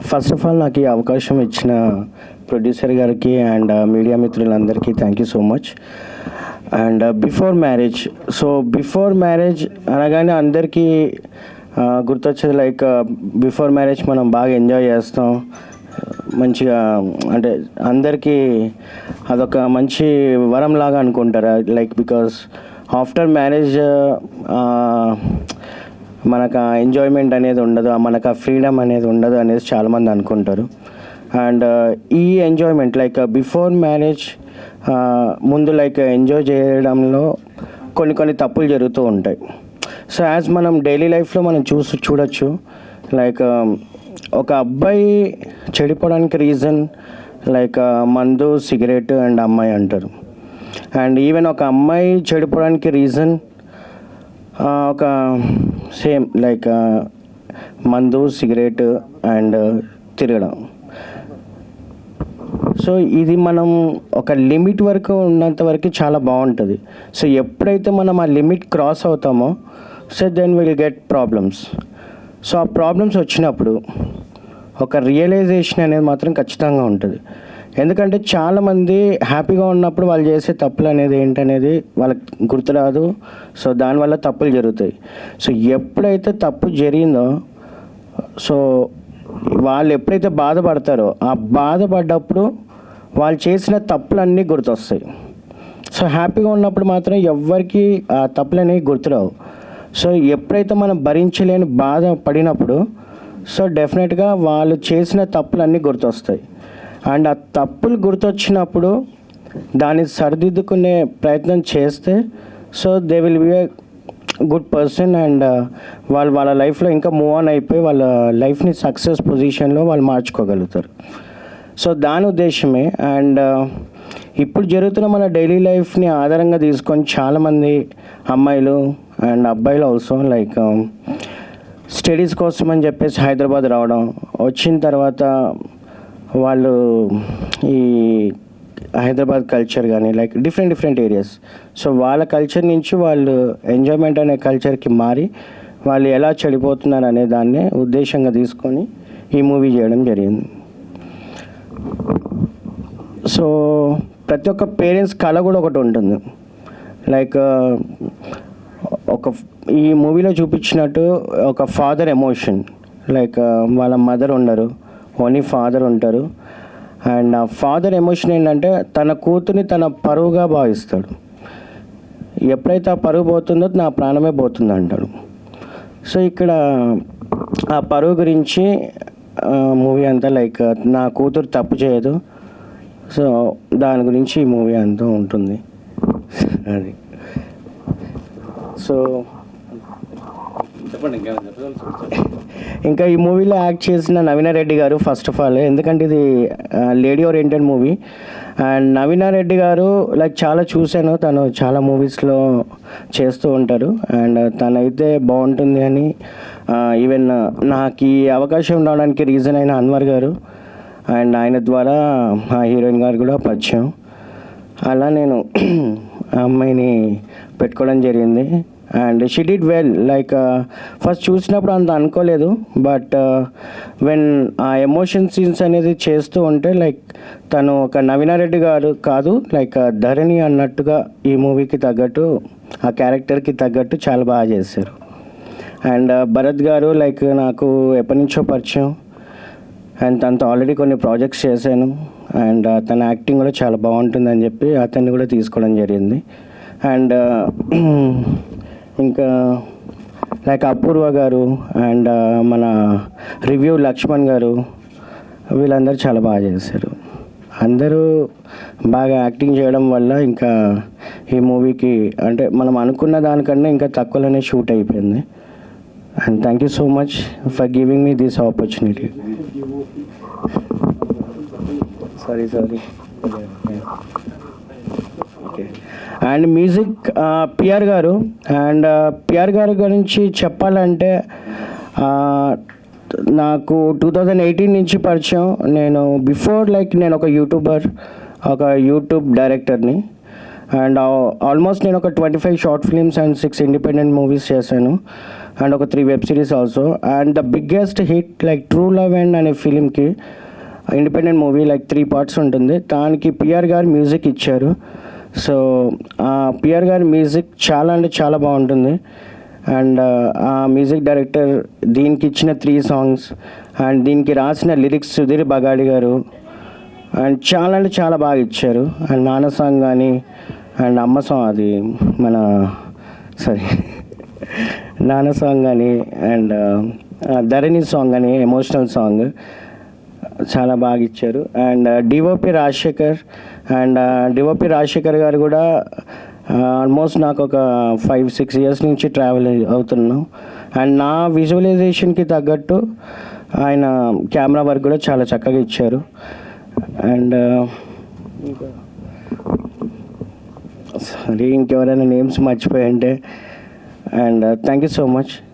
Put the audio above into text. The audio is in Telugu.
ఫస్ట్ ఆఫ్ ఆల్ నాకు ఈ అవకాశం ఇచ్చిన ప్రొడ్యూసర్ గారికి అండ్ మీడియా మిత్రులందరికీ thank you so much. And before marriage అనగానే అందరికీ గుర్తొచ్చేది లైక్ బిఫోర్ మ్యారేజ్ మనం బాగా ఎంజాయ్ చేస్తాం, మంచిగా అంటే అందరికీ అదొక మంచి వరం లాగా అనుకుంటారు. లైక్ బికాస్ ఆఫ్టర్ మ్యారేజ్ మనకు ఆ ఎంజాయ్మెంట్ అనేది ఉండదు, మనకు ఆ ఫ్రీడమ్ అనేది ఉండదు అనేది చాలామంది అనుకుంటారు. అండ్ ఈ ఎంజాయ్మెంట్ లైక్ బిఫోర్ మ్యారేజ్ ముందు లైక్ ఎంజాయ్ చేయడంలో కొన్ని తప్పులు జరుగుతూ ఉంటాయి. సో యాజ్ మనం డైలీ లైఫ్లో మనం చూడొచ్చు లైక్ ఒక అబ్బాయి చెడిపోవడానికి రీజన్ లైక్ మందు, సిగరెట్ అండ్ అమ్మాయి అంటారు. అండ్ ఈవెన్ ఒక అమ్మాయి చెడిపోవడానికి రీజన్ ఒక సేమ్ లైక్ మందు, సిగరెట్ అండ్ తిరగడం. సో ఇది మనం ఒక లిమిట్ వరకు ఉన్నంత వరకు చాలా బాగుంటుంది. సో ఎప్పుడైతే మనం ఆ లిమిట్ క్రాస్ అవుతామో so then will get problems. So ఆ ప్రాబ్లమ్స్ వచ్చినప్పుడు ఒక రియలైజేషన్ అనేది మాత్రం ఖచ్చితంగా ఉంటుంది. ఎందుకంటే చాలామంది హ్యాపీగా ఉన్నప్పుడు వాళ్ళు చేసే తప్పులు అనేది ఏంటనేది వాళ్ళకి గుర్తురాదు. సో దానివల్ల తప్పులు జరుగుతాయి. సో ఎప్పుడైతే తప్పు జరిగిందో సో వాళ్ళు ఎప్పుడైతే బాధపడతారో ఆ బాధపడ్డప్పుడు వాళ్ళు చేసిన తప్పులన్నీ గుర్తొస్తాయి. సో హ్యాపీగా ఉన్నప్పుడు మాత్రం ఎవ్వరికి ఆ తప్పులు అనేవి గుర్తురావు. సో ఎప్పుడైతే మనం భరించలేని బాధ పడినప్పుడు సో డెఫినెట్గా వాళ్ళు చేసిన తప్పులన్నీ గుర్తొస్తాయి. అండ్ ఆ తప్పులు గుర్తొచ్చినప్పుడు దాన్ని సరిదిద్దుకునే ప్రయత్నం చేస్తే so they will be a good person and వాళ్ళ లైఫ్లో ఇంకా మూవ్ ఆన్ అయిపోయి వాళ్ళ లైఫ్ని సక్సెస్ పొజిషన్లో వాళ్ళు మార్చుకోగలుగుతారు. సో దాని ఉద్దేశమే. అండ్ ఇప్పుడు జరుగుతున్న మన డైలీ లైఫ్ని ఆధారంగా తీసుకొని చాలామంది అమ్మాయిలు అండ్ అబ్బాయిలు ఆల్సో లైక్ స్టడీస్ కోసం అని చెప్పేసి హైదరాబాద్ రావడం, వచ్చిన తర్వాత వాళ్ళు ఈ హైదరాబాద్ కల్చర్ కానీ లైక్ డిఫరెంట్ ఏరియాస్ సో వాళ్ళ కల్చర్ నుంచి వాళ్ళు ఎంజాయ్మెంట్ అనే కల్చర్కి మారి వాళ్ళు ఎలా చెడిపోతున్నారు అనే దాన్నే ఉద్దేశంగా తీసుకొని ఈ మూవీ చేయడం జరిగింది. సో ప్రతి ఒక్క పేరెంట్స్ కళ కూడా ఒకటి ఉంటుంది. లైక్ ఈ మూవీలో చూపించినట్టు ఒక ఫాదర్ ఎమోషన్ లైక్ వాళ్ళ మదర్ ఉండరు, ఓన్లీ ఫాదర్ ఉంటారు. అండ్ ఆ ఫాదర్ ఎమోషన్ ఏంటంటే తన కూతుర్ని తన పరువుగా భావిస్తాడు. ఎప్పుడైతే ఆ పరువు పోతుందో నా ప్రాణమే పోతుంది అంటాడు. సో ఇక్కడ ఆ పరువు గురించి మూవీ అంతా లైక్ నా కూతురు తప్పు చేయదు, సో దాని గురించి ఈ మూవీ అంతా ఉంటుంది. అది సో ఇంకా ఈ మూవీలో యాక్ట్ చేసిన నవీన రెడ్డి గారు ఫస్ట్ ఆఫ్ ఆల్, ఎందుకంటే ఇది లేడీ ఓరియంటెడ్ మూవీ. అండ్ నవీన రెడ్డి గారు లైక్ చాలా చూశాను, తను చాలా మూవీస్లో చేస్తూ ఉంటారు. అండ్ తనైతే బాగుంటుంది అని ఈవెన్ నాకు ఈ అవకాశం రావడానికి రీజన్ అయిన అన్వర్ గారు అండ్ ఆయన ద్వారా ఆ హీరోయిన్ గారు కూడా పరిచయం. అలా నేను ఆ అమ్మాయిని పెట్టుకోవడం జరిగింది. And she did well like first చూసినప్పుడు అంత అనుకోలేదు, బట్ వెన్ ఆ ఎమోషన్ సీన్స్ అనేది చేస్తూ ఉంటే లైక్ తను ఒక నవీనారెడ్డి గారు కాదు లైక్ ధరణి అన్నట్టుగా ఈ మూవీకి తగ్గట్టు ఆ క్యారెక్టర్కి తగ్గట్టు చాలా బాగా చేశారు. అండ్ భరత్ గారు లైక్ నాకు ఎప్పటి నుంచో పరిచయం అండ్ తనతో ఆల్రెడీ కొన్ని ప్రాజెక్ట్స్ చేశాను. అండ్ తన యాక్టింగ్ కూడా చాలా బాగుంటుందని చెప్పి అతన్ని కూడా తీసుకోవడం జరిగింది. అండ్ ఇంకా లైక్ అపూర్వ గారు అండ్ మన రివ్యూ లక్ష్మణ్ గారు వీళ్ళందరూ చాలా బాగా చేశారు. అందరూ బాగా యాక్టింగ్ చేయడం వల్ల ఇంకా ఈ మూవీకి అంటే మనం అనుకున్న దానికన్నా ఇంకా తక్కువలోనే షూట్ అయిపోయింది. And thank you so much for giving me this opportunity. Sorry okay. And music PR గారు. అండ్ పిఆర్ గారి గురించి చెప్పాలంటే నాకు 2018 నుంచి పరిచయం. నేను బిఫోర్ లైక్ నేను ఒక యూట్యూబ్ డైరెక్టర్ని. అండ్ ఆల్మోస్ట్ నేను ఒక 25 short films and 6 independent movies చేశాను. అండ్ ఒక 3 web series also. And the biggest hit like true love and అనే ఫిలింకి ఇండిపెండెంట్ మూవీ లైక్ 3 పార్ట్స్ ఉంటుంది, దానికి పిఆర్ గారు మ్యూజిక్ ఇచ్చారు. సో పిఆర్ గారి మ్యూజిక్ చాలా అంటే చాలా బాగుంటుంది. అండ్ ఆ మ్యూజిక్ డైరెక్టర్ దీనికి ఇచ్చిన 3 సాంగ్స్ అండ్ దీనికి రాసిన లిరిక్స్ సుధీర్ బగాడి గారు అండ్ చాలా అంటే చాలా బాగా ఇచ్చారు. అండ్ నాన్న సాంగ్ కానీ అండ్ అమ్మ సాంగ్ అది మన సారీ నాన్న సాంగ్ కానీ అండ్ ధరణి సాంగ్ కానీ ఎమోషనల్ సాంగ్ చాలా బాగా ఇచ్చారు. అండ్ డిఓపి రాజశేఖర్ గారు కూడా ఆల్మోస్ట్ నాకు ఒక 5-6 ఇయర్స్ నుంచి ట్రావెల్ అవుతున్నాం. అండ్ నా విజువలైజేషన్కి తగ్గట్టు ఆయన కెమెరా వర్క్ కూడా చాలా చక్కగా ఇచ్చారు. అండ్ సారీ ఇంకెవరైనా నేమ్స్ మర్చిపోయంటే. And thank you so much.